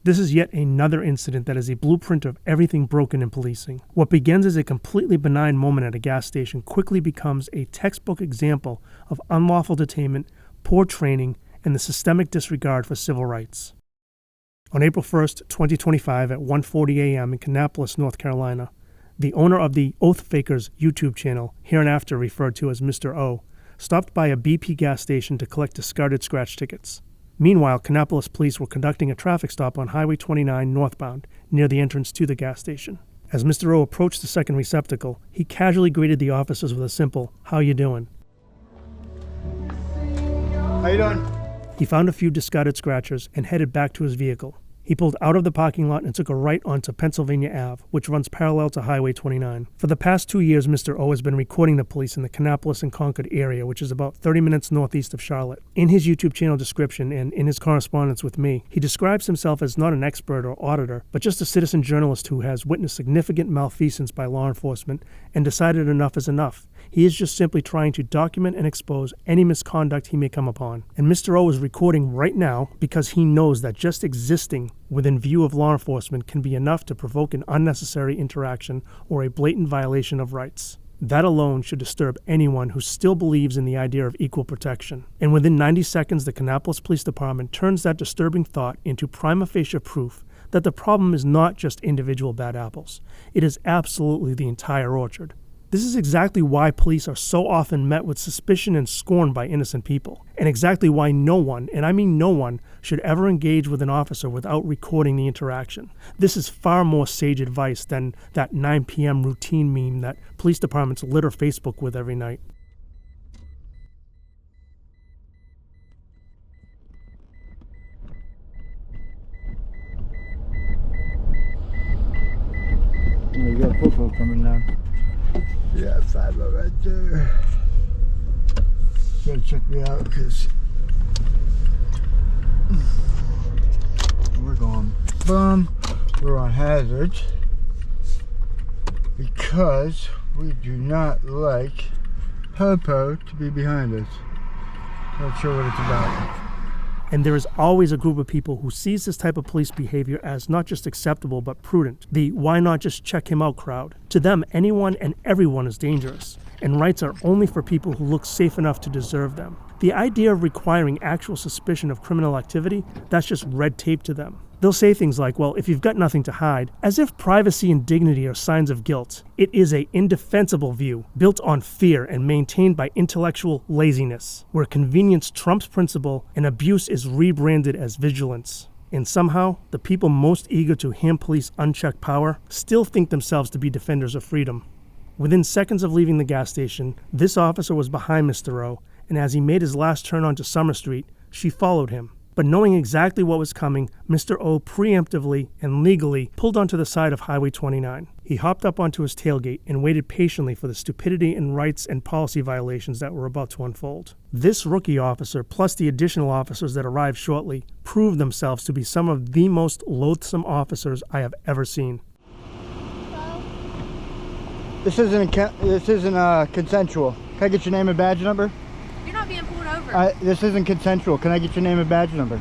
This is yet another incident that is a blueprint of everything broken in policing. What begins as a completely benign moment at a gas station quickly becomes a textbook example of unlawful detainment, poor training, and the systemic disregard for civil rights. On April 1st, 2025 at 1:40 a.m. in KANAPOLIS, North Carolina, the owner of the Oath Fakers YouTube channel, hereinafter referred to as Mr. O, stopped by a BP gas station to collect discarded scratch tickets. Meanwhile, KANAPOLIS police were conducting a traffic stop on Highway 29 northbound, near the entrance to the gas station. As Mr. O approached the second receptacle, he casually greeted the officers with a simple, "How you doing?" How you doing? He found a few discarded scratchers and headed back to his vehicle. He pulled out of the parking lot and took a right onto Pennsylvania Ave, which runs parallel to Highway 29. For the past 2 years, Mr. O has been recording the police in the KANAPOLIS and Concord area, which is about 30 minutes northeast of Charlotte. In his YouTube channel description and in his correspondence with me, he describes himself as not an expert or auditor, but just a citizen journalist who has witnessed significant malfeasance by law enforcement and decided enough is enough. He is just simply trying to document and expose any misconduct he may come upon. And Mr. O is recording right now because he knows that just existing within view of law enforcement can be enough to provoke an unnecessary interaction or a blatant violation of rights. That alone should disturb anyone who still believes in the idea of equal protection. And within 90 seconds, the KANAPOLIS Police Department turns that disturbing thought into prima facie proof that the problem is not just individual bad apples. It is absolutely the entire orchard. This is exactly why police are so often met with suspicion and scorn by innocent people, and exactly why no one, and I mean no one, should ever engage with an officer without recording the interaction. This is far more sage advice than that 9 p.m. routine meme that police departments litter Facebook with every night. You got a football coming down. Yeah, 5 right there. Gotta check me out because we're going bum. We're on hazards because we do not like Popo to be behind us. Not sure what it's about. And there is always a group of people who sees this type of police behavior as not just acceptable but prudent. The "why not just check him out" crowd. To them, anyone and everyone is dangerous, and rights are only for people who look safe enough to deserve them. The idea of requiring actual suspicion of criminal activity, that's just red tape to them. They'll say things like, well, if you've got nothing to hide, as if privacy and dignity are signs of guilt. It is an indefensible view, built on fear and maintained by intellectual laziness, where convenience trumps principle and abuse is rebranded as vigilance. And somehow, the people most eager to hand police unchecked power still think themselves to be defenders of freedom. Within seconds of leaving the gas station, this officer was behind Mr. O, and as he made his last turn onto Summer Street, she followed him. But knowing exactly what was coming, Mr. O preemptively and legally pulled onto the side of Highway 29. He hopped up onto his tailgate and waited patiently for the stupidity and rights and policy violations that were about to unfold. This rookie officer, plus the additional officers that arrived shortly, proved themselves to be some of the most loathsome officers I have ever seen. This isn't consensual. Can I get your name and badge number? You're not being pulled over. This isn't consensual. Can I get your name and badge number?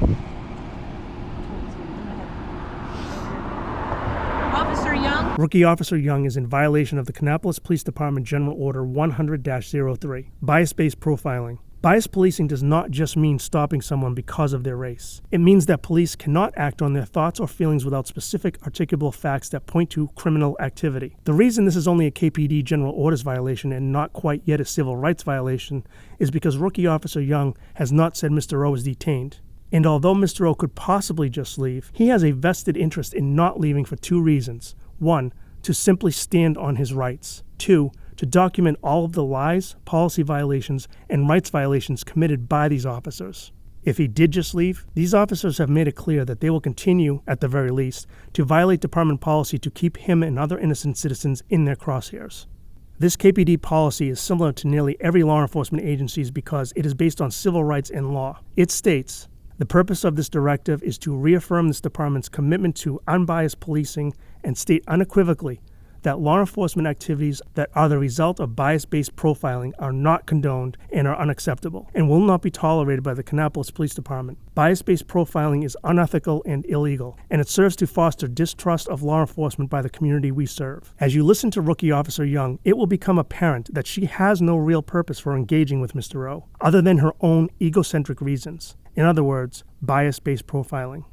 Officer Young? Rookie Officer Young is in violation of the KANAPOLIS Police Department General Order 100-03, bias-based profiling. Bias policing does not just mean stopping someone because of their race. It means that police cannot act on their thoughts or feelings without specific articulable facts that point to criminal activity. The reason this is only a KPD General Orders violation and not quite yet a civil rights violation is because Rookie Officer Young has not said Mr. O is detained. And although Mr. O could possibly just leave, he has a vested interest in not leaving for 2 reasons. 1, to simply stand on his rights. 2, to document all of the lies, policy violations, and rights violations committed by these officers. If he did just leave, these officers have made it clear that they will continue, at the very least, to violate department policy to keep him and other innocent citizens in their crosshairs. This KPD policy is similar to nearly every law enforcement agency's because it is based on civil rights and law. It states, the purpose of this directive is to reaffirm this department's commitment to unbiased policing and state unequivocally that law enforcement activities that are the result of bias-based profiling are not condoned and are unacceptable, and will not be tolerated by the KANAPOLIS Police Department. Bias-based profiling is unethical and illegal, and it serves to foster distrust of law enforcement by the community we serve. As you listen to Rookie Officer Young, it will become apparent that she has no real purpose for engaging with Mr. O, other than her own egocentric reasons. In other words, bias-based profiling.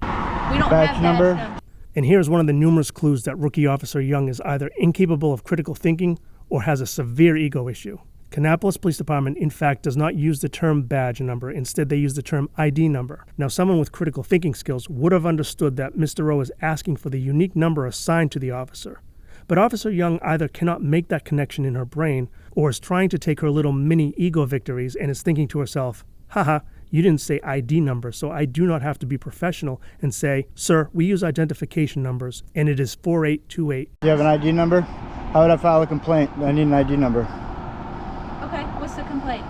We don't Badge have number? that. And here's one of the numerous clues that Rookie Officer Young is either incapable of critical thinking or has a severe ego issue. KANAPOLIS Police Department, in fact, does not use the term badge number. Instead, they use the term ID number. Now, someone with critical thinking skills would have understood that Mr. O is asking for the unique number assigned to the officer. But Officer Young either cannot make that connection in her brain or is trying to take her little mini ego victories and is thinking to herself, haha, you didn't say ID number, so I do not have to be professional and say, sir, we use identification numbers, and it is 4828. Do you have an ID number? How would I file a complaint? I need an ID number. Okay, what's the complaint?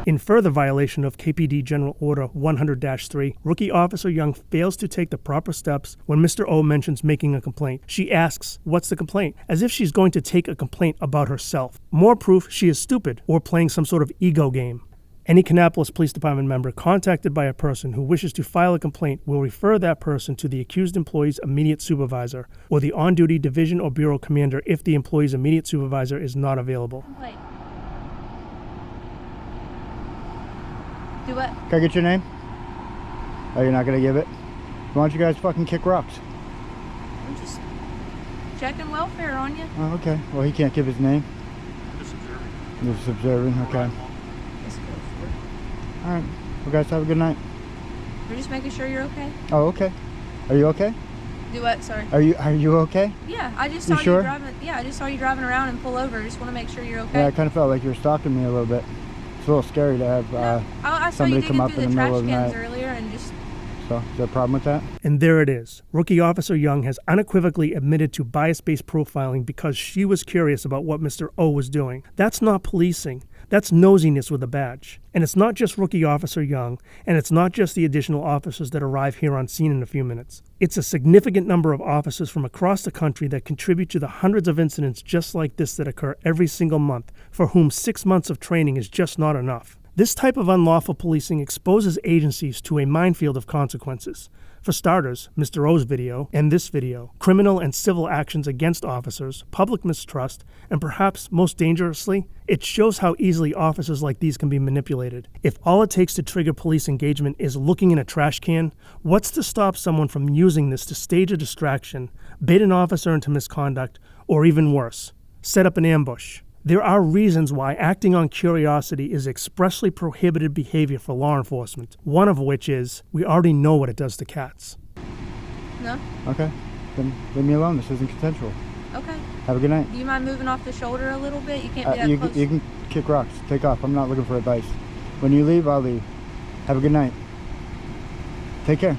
In further violation of KPD General Order 100-3, Rookie Officer Young fails to take the proper steps when Mr. O mentions making a complaint. She asks, what's the complaint? As if she's going to take a complaint about herself. More proof she is stupid or playing some sort of ego game. Any KANAPOLIS Police Department member contacted by a person who wishes to file a complaint will refer that person to the accused employee's immediate supervisor or the on-duty division or bureau commander if the employee's immediate supervisor is not available. Complaint. Do what? Can I get your name? Oh, you're not gonna give it? Why don't you guys fucking kick rocks? I'm just checking welfare on you. Oh, okay. Well, he can't give his name. Just observing, okay. Alright. Well, guys, have a good night. We're just making sure you're okay. Oh, okay. Are you okay? Do what? Sorry. Are you okay? Yeah, I just saw sure? you driving. Yeah, I just saw you driving around and pull over. Just want to make sure you're okay. Yeah, I kind of felt like you were stalking me a little bit. It's a little scary to have I saw you somebody digging come up through in the the middle trash of the cans night. earlier and just. So, is there a problem with that? And there it is. Rookie Officer Young has unequivocally admitted to bias-based profiling because she was curious about what Mr. O was doing. That's not policing. That's nosiness with a badge. And it's not just Rookie Officer Young, and it's not just the additional officers that arrive here on scene in a few minutes. It's a significant number of officers from across the country that contribute to the hundreds of incidents just like this that occur every single month, for whom 6 months of training is just not enough. This type of unlawful policing exposes agencies to a minefield of consequences. For starters, Mr. O's video and this video, criminal and civil actions against officers, public mistrust, and perhaps most dangerously, it shows how easily officers like these can be manipulated. If all it takes to trigger police engagement is looking in a trash can, what's to stop someone from using this to stage a distraction, bait an officer into misconduct, or even worse, set up an ambush? There are reasons why acting on curiosity is expressly prohibited behavior for law enforcement, one of which is we already know what it does to cats. No? Okay. Then leave me alone. This isn't consensual. Okay. Have a good night. Do you mind moving off the shoulder a little bit? You can't be that You close. you can kick rocks. Take off. I'm not looking for advice. When you leave, I'll leave. Have a good night. Take care.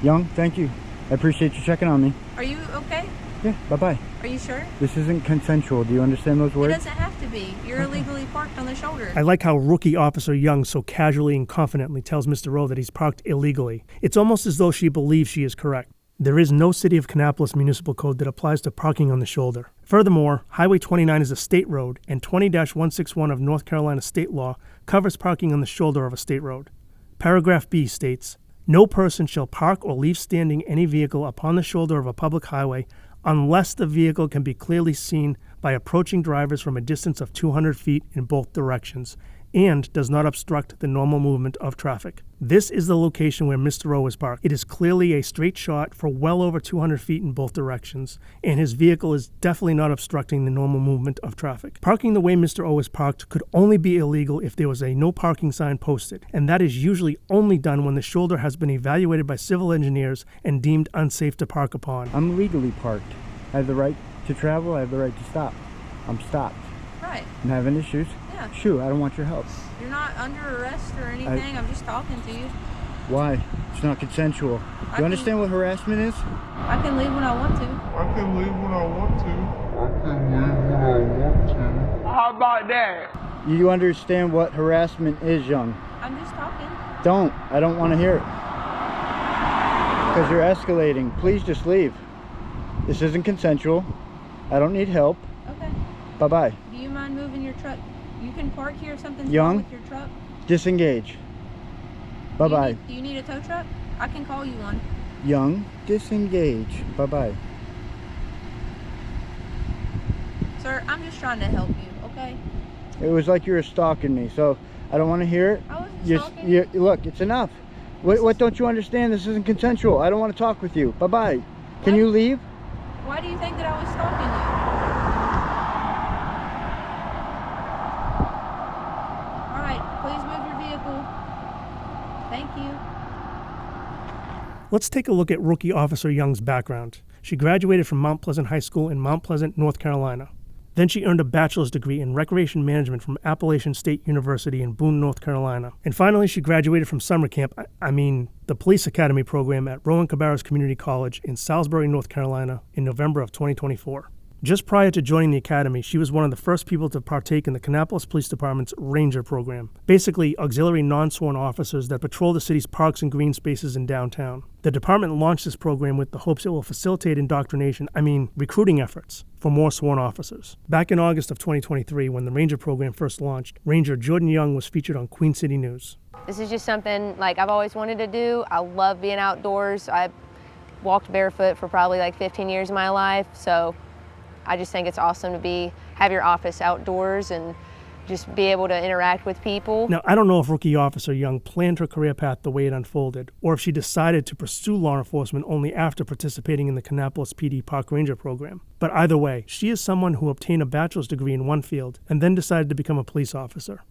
Young, thank you. I appreciate you checking on me. Are you okay? Yeah, bye-bye. Are you sure? This isn't consensual. Do you understand those It words? doesn't have to be. You're illegally parked on the shoulder. I like how Rookie Officer Young so casually and confidently tells Mr. O that he's parked illegally. It's almost as though she believes she is correct. There is no City of Kannapolis municipal code that applies to parking on the shoulder. Furthermore, Highway 29 is a state road, and 20-161 of North Carolina state law covers parking on the shoulder of a state road. Paragraph B states, "No person shall park or leave standing any vehicle upon the shoulder of a public highway unless the vehicle can be clearly seen by approaching drivers from a distance of 200 feet in both directions and does not obstruct the normal movement of traffic." This is the location where Mr. O is parked. It is clearly a straight shot for well over 200 feet in both directions, and his vehicle is definitely not obstructing the normal movement of traffic. Parking the way Mr. O is parked could only be illegal if there was a no parking sign posted, and that is usually only done when the shoulder has been evaluated by civil engineers and deemed unsafe to park upon. I'm legally parked. I have the right to travel. I have the right to stop. I'm stopped. Right. I'm having issues. Yeah. Shoo, I don't want your help. You're not under arrest or anything. I'm just talking to you. Why? It's not consensual. Do you understand what harassment is? I can leave when I want to. I can leave when I want to. I can leave when I want to. How about that? You understand what harassment is, Young? I'm just talking. Don't. I don't want to hear it. Because you're escalating. Please just leave. This isn't consensual. I don't need help. Okay. Bye-bye. Do you mind moving your truck? You can park here if something's Young? wrong with your truck. Disengage. Bye-bye. Do you need a tow truck? I can call you one. Young, disengage. Bye-bye. Sir, I'm just trying to help you, okay? It was like you were stalking me, so I don't want to hear it. I wasn't stalking Look, it's enough. What don't you understand? This isn't consensual. I don't want to talk with you. Bye-bye. Can you leave? Why do you think that I was stalking you? All right, please move your vehicle. Thank you. Let's take a look at Rookie Officer Young's background. She graduated from Mount Pleasant High School in Mount Pleasant, North Carolina. Then she earned a bachelor's degree in recreation management from Appalachian State University in Boone, North Carolina. And finally, she graduated from summer camp, the police academy program at Rowan Cabarrus Community College in Salisbury, North Carolina in November of 2024. Just prior to joining the academy, she was one of the first people to partake in the KANAPOLIS Police Department's Ranger program, basically auxiliary non-sworn officers that patrol the city's parks and green spaces in downtown. The department launched this program with the hopes it will facilitate recruiting efforts for more sworn officers. Back in August of 2023, when the Ranger program first launched, Ranger Jordan Young was featured on Queen City News. This is just something I've always wanted to do. I love being outdoors. I've walked barefoot for probably 15 years of my life, so I just think it's awesome to have your office outdoors and just be able to interact with people. Now, I don't know if Rookie Officer Young planned her career path the way it unfolded, or if she decided to pursue law enforcement only after participating in the Kannapolis PD Park Ranger program. But either way, she is someone who obtained a bachelor's degree in one field and then decided to become a police officer.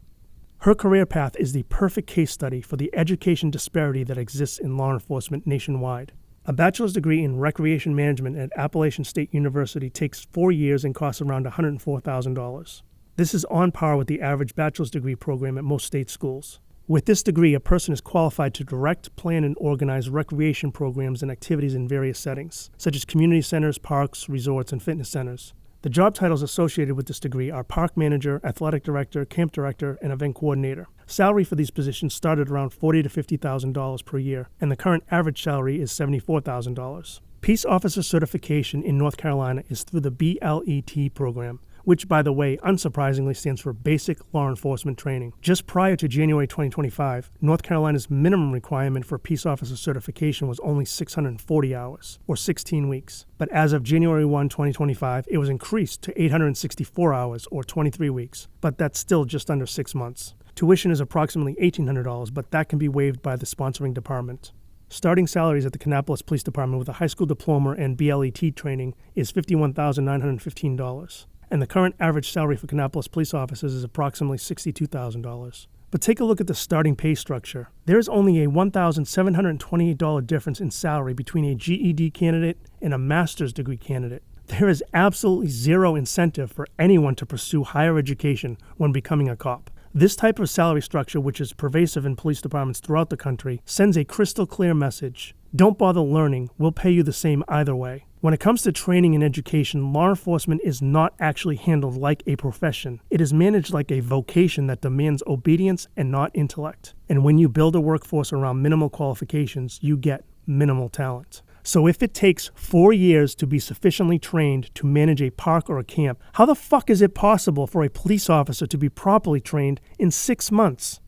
Her career path is the perfect case study for the education disparity that exists in law enforcement nationwide. A bachelor's degree in recreation management at Appalachian State University takes 4 years and costs around $104,000. This is on par with the average bachelor's degree program at most state schools. With this degree, a person is qualified to direct, plan, and organize recreation programs and activities in various settings, such as community centers, parks, resorts, and fitness centers. The job titles associated with this degree are park manager, athletic director, camp director, and event coordinator. Salary for these positions started around $40,000 to $50,000 per year, and the current average salary is $74,000. Peace Officer certification in North Carolina is through the BLET program, which, by the way, unsurprisingly stands for Basic Law Enforcement Training. Just prior to January 2025, North Carolina's minimum requirement for peace officer certification was only 640 hours, or 16 weeks. But as of January 1, 2025, it was increased to 864 hours, or 23 weeks. But that's still just under 6 months. Tuition is approximately $1,800, but that can be waived by the sponsoring department. Starting salaries at the Kannapolis Police Department with a high school diploma and BLET training is $51,915. And the current average salary for Kannapolis police officers is approximately $62,000. But take a look at the starting pay structure. There is only a $1,728 difference in salary between a GED candidate and a master's degree candidate. There is absolutely zero incentive for anyone to pursue higher education when becoming a cop. This type of salary structure, which is pervasive in police departments throughout the country, sends a crystal clear message. Don't bother learning, we'll pay you the same either way. When it comes to training and education, law enforcement is not actually handled like a profession. It is managed like a vocation that demands obedience and not intellect. And when you build a workforce around minimal qualifications, you get minimal talent. So if it takes 4 years to be sufficiently trained to manage a park or a camp, how the fuck is it possible for a police officer to be properly trained in 6 months?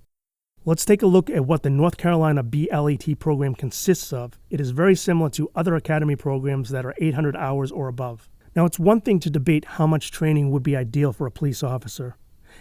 Let's take a look at what the North Carolina BLET program consists of. It is very similar to other academy programs that are 800 hours or above. Now, it's one thing to debate how much training would be ideal for a police officer.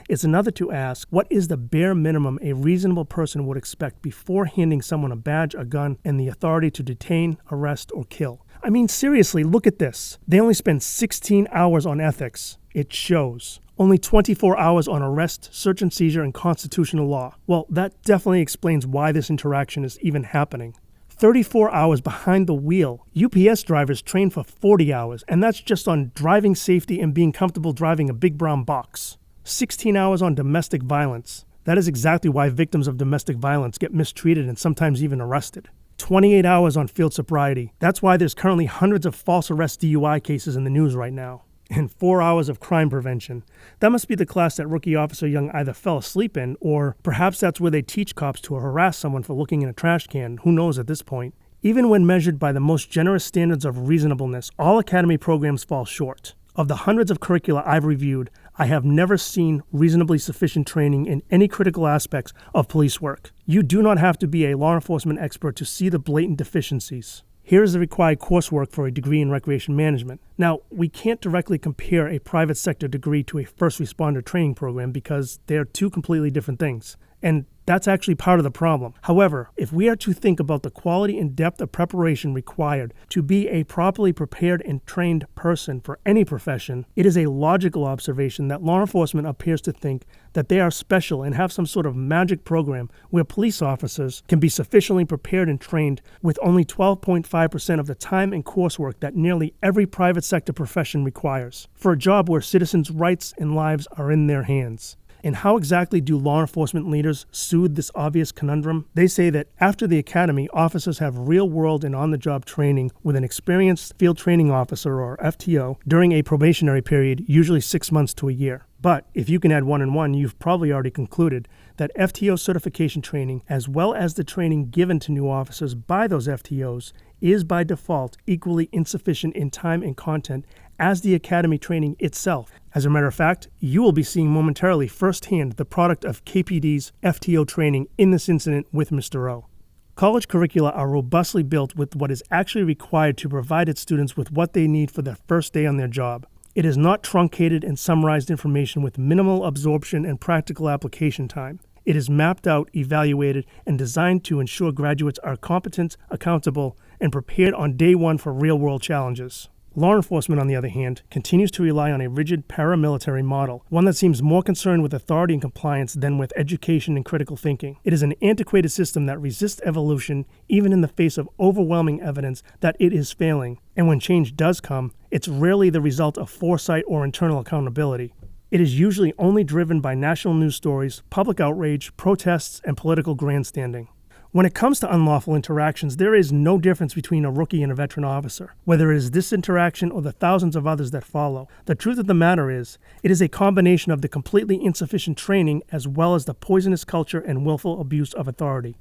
It's another to ask, what is the bare minimum a reasonable person would expect before handing someone a badge, a gun, and the authority to detain, arrest, or kill? I mean, seriously, look at this. They only spend 16 hours on ethics. It shows. Only 24 hours on arrest, search and seizure, and constitutional law. Well, that definitely explains why this interaction is even happening. 34 hours behind the wheel. UPS drivers train for 40 hours, and that's just on driving safety and being comfortable driving a big brown box. 16 hours on domestic violence. That is exactly why victims of domestic violence get mistreated and sometimes even arrested. 28 hours on field sobriety. That's why there's currently hundreds of false arrest DUI cases in the news right now. And 4 hours of crime prevention. That must be the class that Rookie Officer Young either fell asleep in, or perhaps that's where they teach cops to harass someone for looking in a trash can. Who knows at this point? Even when measured by the most generous standards of reasonableness, all academy programs fall short. Of the hundreds of curricula I've reviewed, I have never seen reasonably sufficient training in any critical aspects of police work. You do not have to be a law enforcement expert to see the blatant deficiencies. Here is the required coursework for a degree in recreation management. Now, we can't directly compare a private sector degree to a first responder training program because they're two completely different things. And that's actually part of the problem. However, if we are to think about the quality and depth of preparation required to be a properly prepared and trained person for any profession, it is a logical observation that law enforcement appears to think that they are special and have some sort of magic program where police officers can be sufficiently prepared and trained with only 12.5% of the time and coursework that nearly every private sector profession requires for a job where citizens' rights and lives are in their hands. And how exactly do law enforcement leaders soothe this obvious conundrum? They say that after the academy, officers have real-world and on-the-job training with an experienced field training officer, or FTO, during a probationary period, usually 6 months to a year. But if you can add 1 and 1, you've probably already concluded that FTO certification training, as well as the training given to new officers by those FTOs, is by default equally insufficient in time and content as the academy training itself. As a matter of fact, you will be seeing momentarily firsthand the product of KPD's FTO training in this incident with Mr. O. College curricula are robustly built with what is actually required to provide its students with what they need for their first day on their job. It is not truncated and summarized information with minimal absorption and practical application time. It is mapped out, evaluated, and designed to ensure graduates are competent, accountable, and prepared on day one for real-world challenges. Law enforcement, on the other hand, continues to rely on a rigid paramilitary model, one that seems more concerned with authority and compliance than with education and critical thinking. It is an antiquated system that resists evolution even in the face of overwhelming evidence that it is failing, and when change does come, it's rarely the result of foresight or internal accountability. It is usually only driven by national news stories, public outrage, protests, and political grandstanding. When it comes to unlawful interactions, there is no difference between a rookie and a veteran officer, whether it is this interaction or the thousands of others that follow. The truth of the matter is, it is a combination of the completely insufficient training as well as the poisonous culture and willful abuse of authority.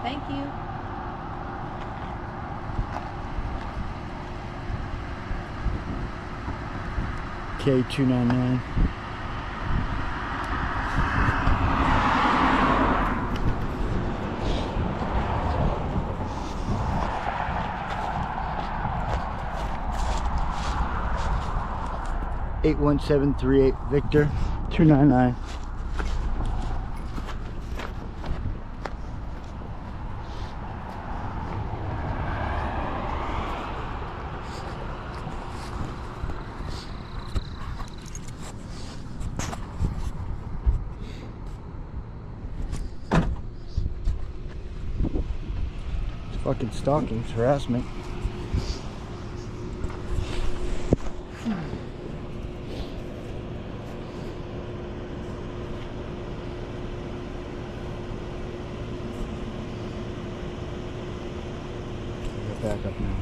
Thank you. K299. (81738) Victor 299. It's fucking stalking, it's harassment. Back up now.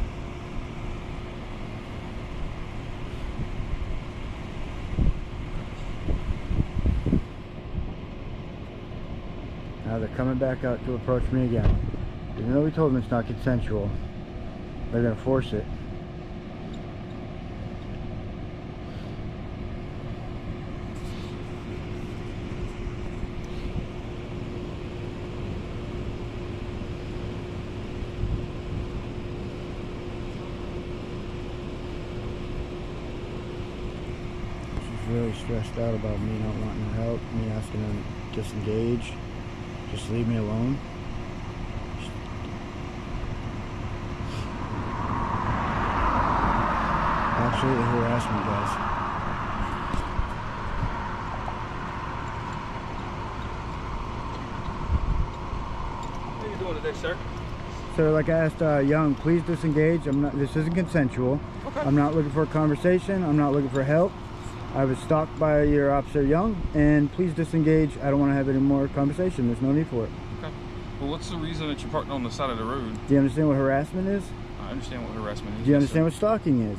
Now they're coming back out to approach me again. Even though we told them it's not consensual, they're going to force it. Really stressed out about me not wanting to help, me asking them to disengage, just leave me alone. Absolutely harassment, guys. What are you doing today, sir? Sir, like I asked Young, please disengage. This isn't consensual. Okay. I'm not looking for a conversation. I'm not looking for help. I was stalked by your Officer Young, and please disengage. I don't want to have any more conversation. There's no need for it. Okay. Well, what's the reason that you're parked on the side of the road? Do you understand what harassment is? I understand what harassment is. Do you understand what stalking is?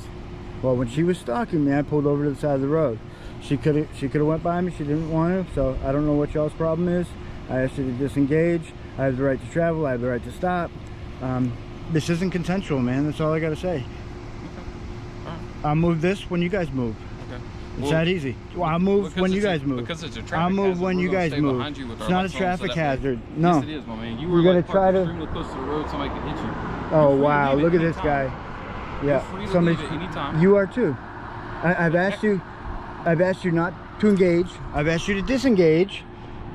Well, when she was stalking me, I pulled over to the side of the road. She could have went by me. She didn't want to, so I don't know what y'all's problem is. I asked you to disengage. I have the right to travel. I have the right to stop. This isn't consensual, man. That's all I got to say. Okay. All right. I'll move this when you guys move. Okay. It's that easy. Well, I'll move when you guys move. Because it's a traffic I'll move hazard, when we're you gonna guys stay move. behind you with It's our not a lights on, traffic so that way- hazard. No. Yes, it is, my man. You were You're like gonna try parked to- extremely close to the road. Somebody could hit you. Oh You're free to wow! leave Look at any this time. guy. Yeah. You're free to Somebody. leave at any time. You are too. I've asked you. I've asked you not to engage. I've asked you to disengage.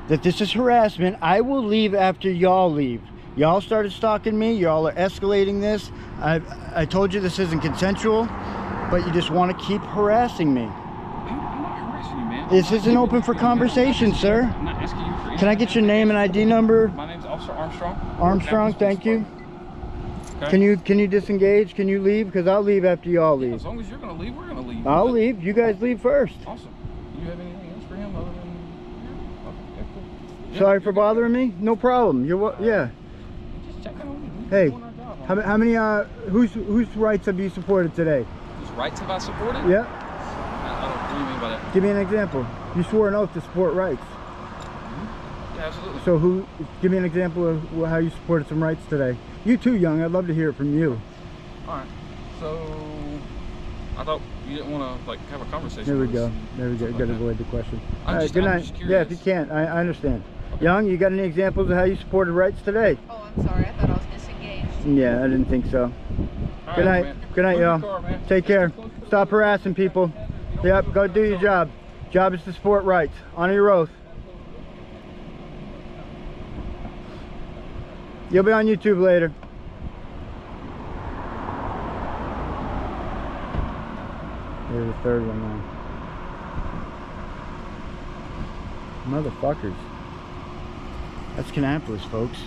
That this is harassment. I will leave after y'all leave. Y'all started stalking me. Y'all are escalating this. I told you this isn't consensual, but you just want to keep harassing me. I'm not harassing you, man. This isn't open for conversation, sir. I'm not asking you for anything. Can I get your name and ID number? My name's Officer Armstrong. Armstrong, thank you. Okay. Can you disengage? Can you leave? Because I'll leave after y'all Yeah, leave. as long as you're gonna leave, we're gonna leave. I'll But- leave. You guys leave first. Awesome. Do you have anything else for him other than? Okay, cool. Yeah, Sorry you're for good. bothering me. No problem. Yeah. Just checking on you. Hey, Doing our job. how many whose rights have you supported today? Whose rights have I supported? Yeah. What do you mean by that? Give me an example. You swore an oath to support rights. Yeah, absolutely. So give me an example of how you supported some rights today. You too, Young. I'd love to hear it from you. All right. So I thought you didn't want to like have a conversation. There we with go. us. There we go. Something Got to like that. avoid the question. I'm All right, just- good I'm night. just Yeah, if curious. you can't, I understand. Young, you got any examples of how you supported rights today? Oh, I'm sorry. I thought I was disengaged. Yeah, I didn't think so. All Good right, night. man. Good night, Move your y'all. car, man. Take care. Stop harassing people. Yep, go do your job. Job is to support rights. Honor your oath. You'll be on YouTube later. Here's the third one now. Motherfuckers. That's KANAPOLIS, folks.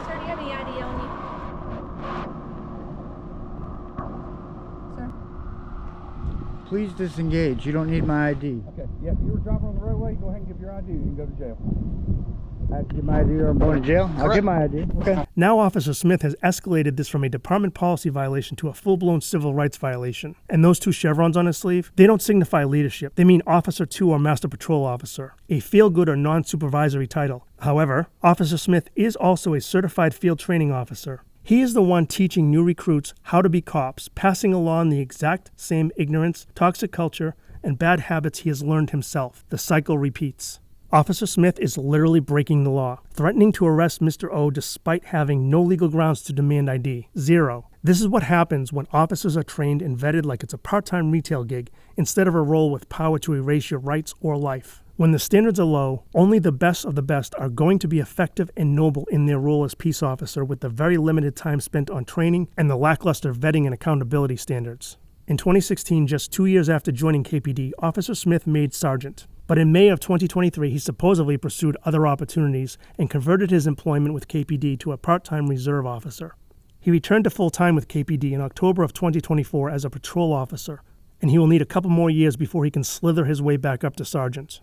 Sir, do you have any ID on you? Sir? Please disengage. You don't need my ID. Okay, yeah, if you were driving on the roadway, go ahead and give your ID. You can go to jail. I have to give my ID or I'm going to jail? I'll give my ID. Okay. Now Officer Smith has escalated this from a department policy violation to a full-blown civil rights violation. And those two chevrons on his sleeve, they don't signify leadership. They mean Officer 2 or Master Patrol Officer, a feel-good or non-supervisory title. However, Officer Smith is also a certified field training officer. He is the one teaching new recruits how to be cops, passing along the exact same ignorance, toxic culture, and bad habits he has learned himself. The cycle repeats. Officer Smith is literally breaking the law, threatening to arrest Mr. O despite having no legal grounds to demand ID. Zero. This is what happens when officers are trained and vetted like it's a part-time retail gig instead of a role with power to erase your rights or life. When the standards are low, only the best of the best are going to be effective and noble in their role as peace officer with the very limited time spent on training and the lackluster vetting and accountability standards. In 2016, just 2 years after joining KPD, Officer Smith made sergeant. But in May of 2023, he supposedly pursued other opportunities and converted his employment with KPD to a part-time reserve officer. He returned to full-time with KPD in October of 2024 as a patrol officer, and he will need a couple more years before he can slither his way back up to sergeant.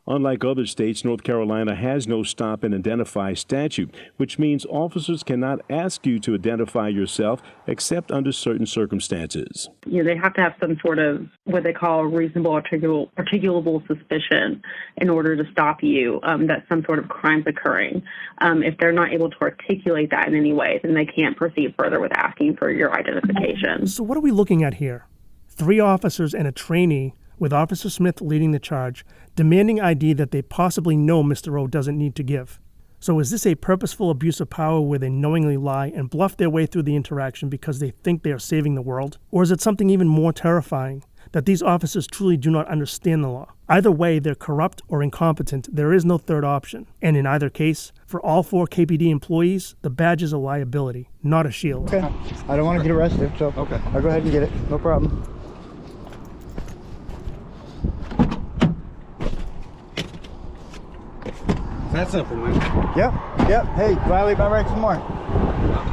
Unlike other states, North Carolina has no stop and identify statute, which means officers cannot ask you to identify yourself except under certain circumstances. They have to have some sort of what they call reasonable articulable suspicion in order to stop you that some sort of crime's occurring. If they're not able to articulate that in any way, then they can't proceed further with asking for your identification. So what are we looking at here? 3 officers and a trainee, with Officer Smith leading the charge, demanding ID that they possibly know Mr. O doesn't need to give. So is this a purposeful abuse of power where they knowingly lie and bluff their way through the interaction because they think they are saving the world? Or is it something even more terrifying, that these officers truly do not understand the law? Either way, they're corrupt or incompetent. There is no third option. And in either case, for all 4 KPD employees, the badge is a liability, not a shield. Okay. I don't want to get arrested, so Okay. I'll go ahead and get it. No problem. That's simple, man. Yep. Hey, violate my rights some more.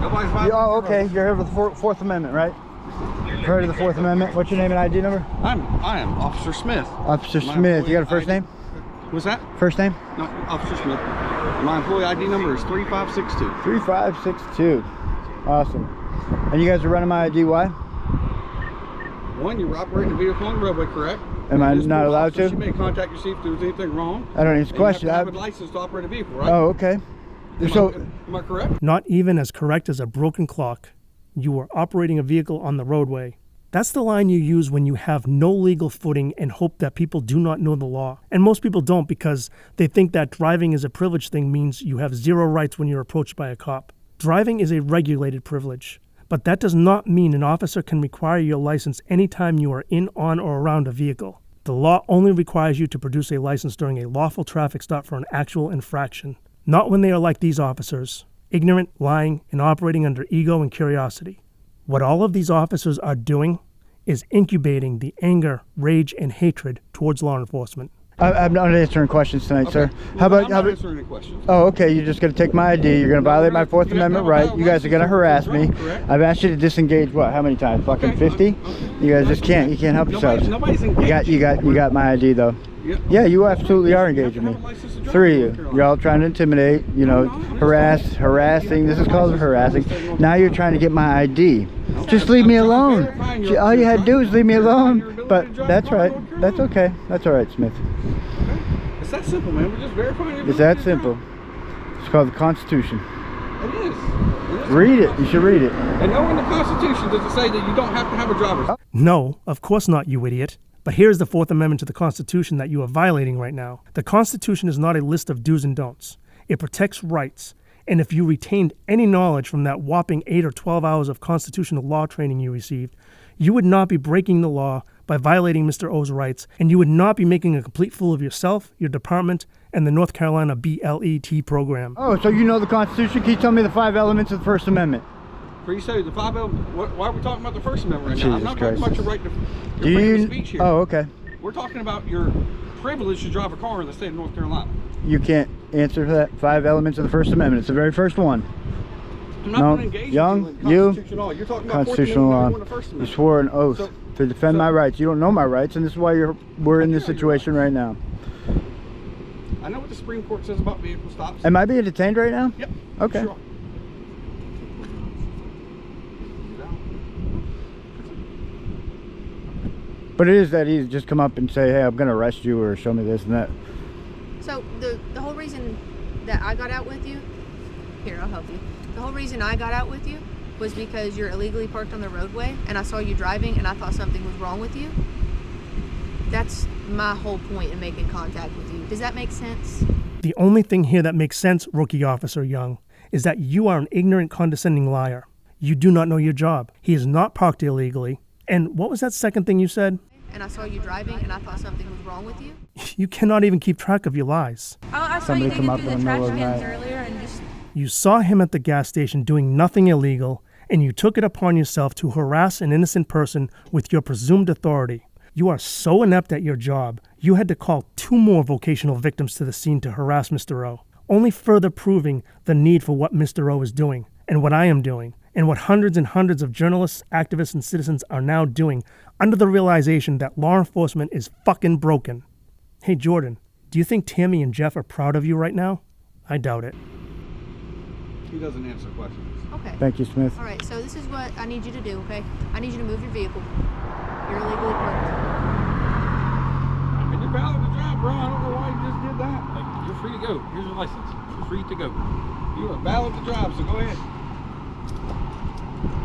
Nobody's Oh, okay. You're here for the Fourth Amendment, right? Heard of the Fourth Amendment. What's your name and ID number? I am Officer Smith. Officer My Smith. You got a employee first ID name? What's that? First name? No, Officer Smith. My employee ID number is 3562. 3562. Awesome. And you guys are running my ID, why? One, you're operating a vehicle on the roadway, correct? Am I not allowed to? You made contact to see if there was anything wrong. I don't answer questions. You have to have a license to operate a vehicle, right? Oh, okay. Am I correct? Not even as correct as a broken clock. You were operating a vehicle on the roadway. That's the line you use when you have no legal footing and hope that people do not know the law. And most people don't, because they think that driving is a privilege thing means you have zero rights when you're approached by a cop. Driving is a regulated privilege. But that does not mean an officer can require your license anytime you are in, on, or around a vehicle. The law only requires you to produce a license during a lawful traffic stop for an actual infraction. Not when they are like these officers, ignorant, lying, and operating under ego and curiosity. What all of these officers are doing is incubating the anger, rage, and hatred towards law enforcement. I'm not answering questions tonight, sir. Well, I'm not answering any questions. Oh, okay. You're just going to take my ID. You're going to violate my Fourth Amendment right. You guys are going to harass me. I've asked you to disengage. What? How many times? Fucking 50? You guys just can't. You can't help yourselves. Nobody's engaged. You got my ID though. Yeah, you absolutely are engaging me. Three of you. You're all trying to intimidate. You know, harassing. This is called harassing. Now you're trying to get my ID. Just leave me alone. All you had to do is leave me alone. But that's right. That's okay. That's all right, Smith. It's that simple, man. We're just verifying. It's that simple. It's called the Constitution. It is. Read it. You should read it. And nowhere in the Constitution does it say that you don't have to have a driver's license. No, of course not, you idiot. But here's the Fourth Amendment to the Constitution that you are violating right now. The Constitution is not a list of do's and don'ts. It protects rights. And if you retained any knowledge from that whopping 8 or 12 hours of constitutional law training you received, you would not be breaking the law by violating Mr. O's rights, and you would not be making a complete fool of yourself, your department, and the North Carolina BLET program. Oh, so you know the Constitution? Can you tell me the 5 elements of the First Amendment? You say the 5 elements. Why are we talking about the First Amendment right now? I'm not talking about your right to freedom of speech here. Oh, okay. We're talking about your privilege to drive a car in the state of North Carolina. You can't answer that 5 elements of the First Amendment. It's the very first one. I'm not going to engage Young, you in constitutional law. You're talking about constitutional law. You swore an oath to defend my rights. You don't know my rights, and this is why we're in this situation right now. I know what the Supreme Court says about vehicle stops. Am I being detained right now? Yep. Okay. Sure. But it is that easy to just come up and say, hey, I'm going to arrest you or show me this and that. So the whole reason that I got out with you, here, I'll help you. The whole reason I got out with you was because you're illegally parked on the roadway and I saw you driving and I thought something was wrong with you. That's my whole point in making contact with you. Does that make sense? The only thing here that makes sense, Rookie Officer Young, is that you are an ignorant, condescending liar. You do not know your job. He is not parked illegally. And what was that second thing you said? And I saw you driving and I thought something was wrong with you. You cannot even keep track of your lies. I saw Somebody you come up digging in through the the middle trash of the cans night. earlier and just... You saw him at the gas station doing nothing illegal, and you took it upon yourself to harass an innocent person with your presumed authority. You are so inept at your job, you had to call 2 more vocational victims to the scene to harass Mr. O, only further proving the need for what Mr. O is doing, and what I am doing, and what hundreds and hundreds of journalists, activists, and citizens are now doing under the realization that law enforcement is fucking broken. Hey, Jordan, do you think Tammy and Jeff are proud of you right now? I doubt it. He doesn't answer questions. Okay. Thank you, Smith. All right, so this is what I need you to do, okay? I need you to move your vehicle. You're illegally parked. And you're valid to drive, bro. I don't know why you just did that. Like, you're free to go. Here's your license. You're free to go. You are valid to drive, so go ahead.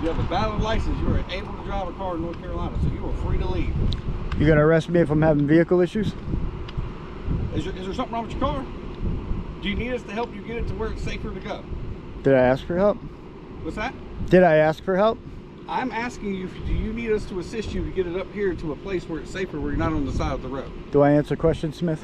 You have a valid license. You are able to drive a car in North Carolina, so you are free to leave. You gonna arrest me if I'm having vehicle issues? Is there something wrong with your car? Do you need us to help you get it to where it's safer to go? Did I ask for help? What's that? Did I ask for help? I'm asking you, do you need us to assist you to get it up here to a place where it's safer, where you're not on the side of the road? Do I answer questions, Smith?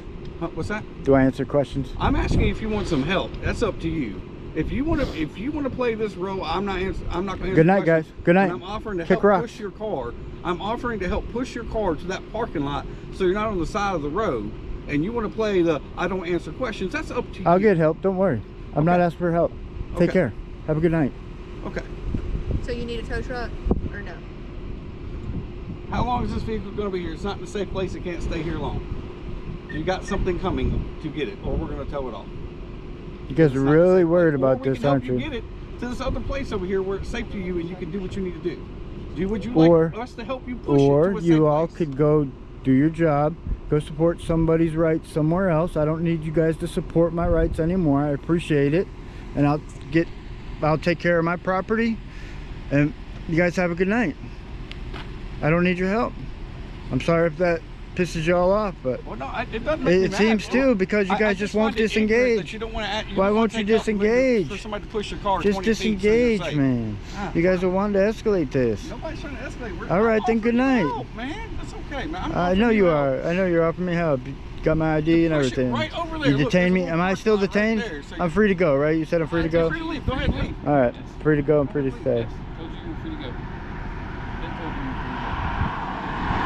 What's that? Do I answer questions? I'm asking you if you want some help. That's up to you. If you want to play this role, I'm not going to answer. Good night, guys. Good night. I'm offering to Kick help rocks. push your car. I'm offering to help push your car to that parking lot so you're not on the side of the road. And you want to play the I don't answer questions. That's up to you. I'll get help. Don't worry. I'm not asking for help. Take care. Have a good night. Okay. So you need a tow truck or no? How long is this vehicle going to be here? It's not in a safe place. It can't stay here long. You got something coming to get it, or we're going to tow it off. You guys are really worried about this, aren't you? Get it. to this other place over here where it's safe to you and you can do what you need to do. Would you Or- like us to help you push it to Or a safe you all place? could go do your job, go support somebody's rights somewhere else. I don't need you guys to support my rights anymore. I appreciate it, and I'll take care of my property, and you guys have a good night. I don't need your help. I'm sorry if that pisses y'all off, but Well, no, it doesn't make me it mad. seems to, because you I guys just won't find it ignorant that disengage. you don't wanna Why won't you disengage? For somebody to push your car Just 20 feet so you're disengage, safe. man. Ah, You guys are wanting to escalate this. Nobody's trying to escalate. All right, then, I'm good offering you night. help, man. That's okay, man. I'm I offering know you help. are. I know you're offering me help. You got my ID and Push it everything. right over there. You Look, detained there's me. a Am I little still parking lot right detained? there, so I'm free to go, right? You said I'm free to You're go? free to leave. Go ahead and leave. All right. Free to go and free to stay. Yes. Told you you were free to go. They told you you were free to go.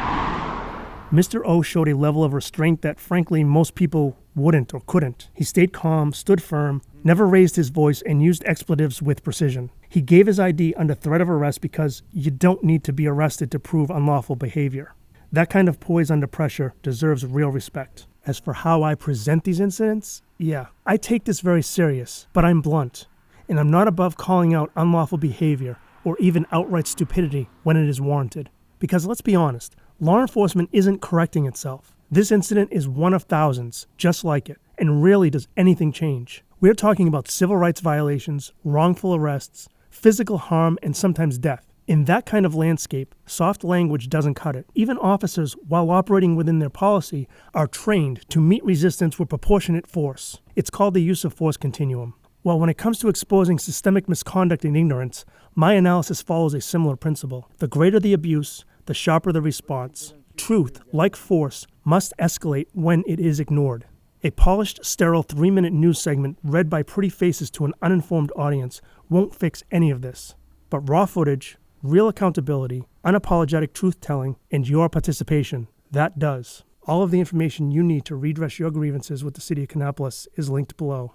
Mr. O showed a level of restraint that, frankly, most people wouldn't or couldn't. He stayed calm, stood firm, never raised his voice, and used expletives with precision. He gave his ID under threat of arrest because you don't need to be arrested to prove unlawful behavior. That kind of poise under pressure deserves real respect. As for how I present these incidents, yeah, I take this very serious, but I'm blunt, and I'm not above calling out unlawful behavior or even outright stupidity when it is warranted. Because let's be honest, law enforcement isn't correcting itself. This incident is one of thousands, just like it, and rarely does anything change. We're talking about civil rights violations, wrongful arrests, physical harm, and sometimes death. In that kind of landscape, soft language doesn't cut it. Even officers, while operating within their policy, are trained to meet resistance with proportionate force. It's called the use of force continuum. Well, when it comes to exposing systemic misconduct and ignorance, my analysis follows a similar principle. The greater the abuse, the sharper the response. Truth, like force, must escalate when it is ignored. A polished, sterile 3-minute news segment read by pretty faces to an uninformed audience won't fix any of this. But raw footage, real accountability, unapologetic truth-telling, and your participation, that does. All of the information you need to redress your grievances with the City of Kanapolis is linked below.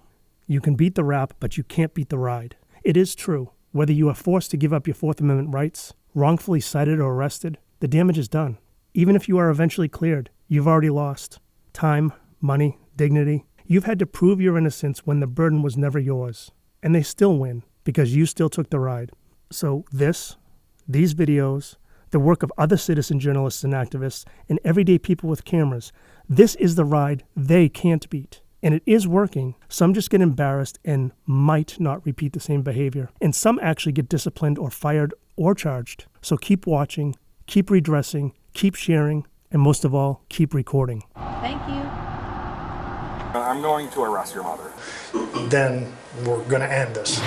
You can beat the rap, but you can't beat the ride. It is true. Whether you are forced to give up your Fourth Amendment rights, wrongfully cited or arrested, the damage is done. Even if you are eventually cleared, you've already lost time, money, dignity. You've had to prove your innocence when the burden was never yours. And they still win, because you still took the ride. So these videos, the work of other citizen journalists and activists, and everyday people with cameras, this is the ride they can't beat. And it is working. Some just get embarrassed and might not repeat the same behavior. And some actually get disciplined or fired or charged. So keep watching, keep redressing, keep sharing, and most of all, keep recording. Thank you. I'm going to arrest your mother. Then we're going to end this.